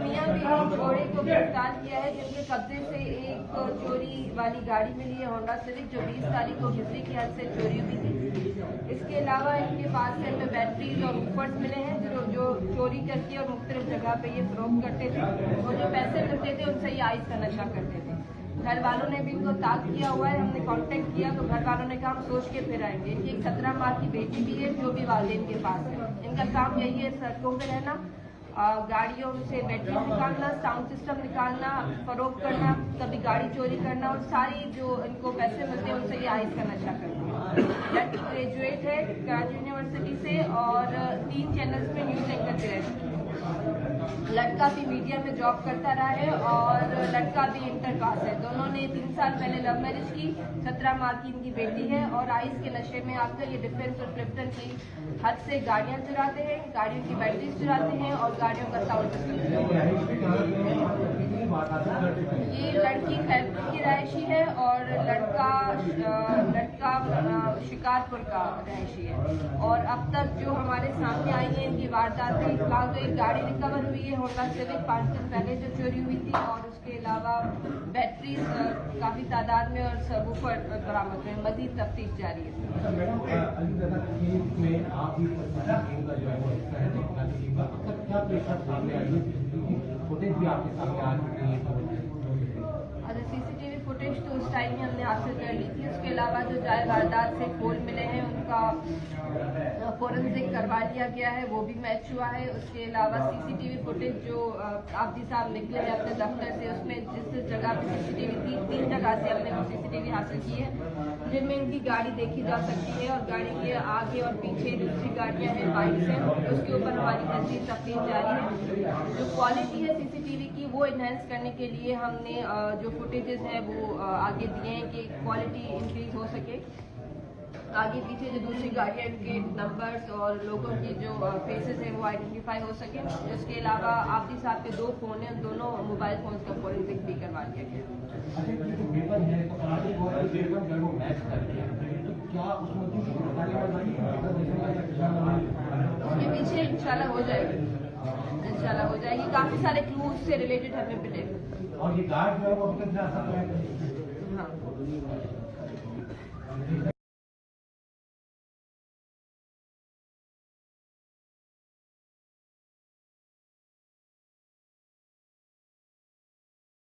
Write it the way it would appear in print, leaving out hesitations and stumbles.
मियां बीवी जोड़े को गिरफ्तार किया है जिनके कब्जे से एक चोरी वाली गाड़ी मिली है होंडा सिविक, जो 20 तारीख को बिजली की हद से चोरी हुई थी। इसके अलावा इनके पास से हमें बैटरीज और ऊपर्स मिले हैं जो चोरी करके और मुख्तलिफ जगह पे ये फरोख्त करते थे और जो पैसे मिलते थे उनसे ये आइस का नशा करते थे। घर वालों ने भी इनको ताक किया हुआ है, हमने कांटेक्ट किया तो घर वालों ने कहा हम सोच के फिर आएंगे। इनकी एक 17 माह की बेटी भी है जो भी वालिदैन के पास है। इनका काम यही है सड़कों पे रहना, गाड़ियों से बैटरी निकालना, साउंड सिस्टम निकालना, फरोख्त करना, कभी गाड़ी चोरी करना और सारी जो इनको पैसे मिलते हैं उनसे ये आइस का नशा करना। लड़की ग्रेजुएट है कराची यूनिवर्सिटी से और 3 चैनल्स में न्यूज एंकर पे रह चुकी है। लड़का भी मीडिया में जॉब करता रहा है और लड़का भी इंटर पास है। दोनों ने 3 साल पहले लव मैरिज की। 17 माह की इनकी बेटी है और आइस के नशे में आकर ये डिफेंस और क्रिप्टन की हद से गाड़ियां चुराते हैं, गाड़ियों की बैटरीज चुराते हैं और गाड़ियों का साउंड सिस्टम। ये लड़की खैरपुर की रहायशी है और लड़का शिकारपुर का रहायशी है। और अब तक जो हमारे सामने आई है इनकी वारदातें, फिलहाल तो एक गाड़ी रिकवर हुई है होंडा सिविक 5 दिन पहले जो चोरी हुई थी और उसके अलावा बैटरीज काफी तादाद में और सबवूफर बरामद हुए। मजीद तफ्तीश जारी है। सीसीटीवी फुटेज तो उस टाइम में हमने हासिल कर ली थी। उसके अलावा जो जाए वारदात से खोल मिले हैं उनका फोरेंसिक करवा लिया गया है, वो भी मैच हुआ है। उसके अलावा सीसीटीवी फुटेज जो आबदी साहब निकले हैं अपने दफ्तर से, उसमें जिस जगह पे सीसीटीवी थी 3 जगह से हमने वो सीसीटीवी हासिल की है जिनमें इनकी गाड़ी देखी जा सकती है और गाड़ी के आगे और पीछे दूसरी गाड़ियां हैं, बाइक्स हैं, उसके ऊपर हमारी मजीद तफ्तीश जारी है। जो क्वालिटी है सीसीटीवी की वो इन्हेंस करने के लिए हमने जो फुटेजेस है वो आगे दिए हैं कि क्वालिटी इंक्रीज हो सके। आगे पीछे जो दूसरी गाड़ियाँ इनके नंबर्स और लोगों की जो फेसेस है वो आइडेंटिफाई हो सके। उसके अलावा आबदी साहब के 2 फोन हैं, उन दोनों मोबाइल फोन का फोरेंसिक भी करवा दिया गया। उसके पीछे इंशाल्लाह हो जाएगी, काफी सारे क्लूज से रिलेटेड हमें मिले। और ये गार्ड जो है वो हाँ।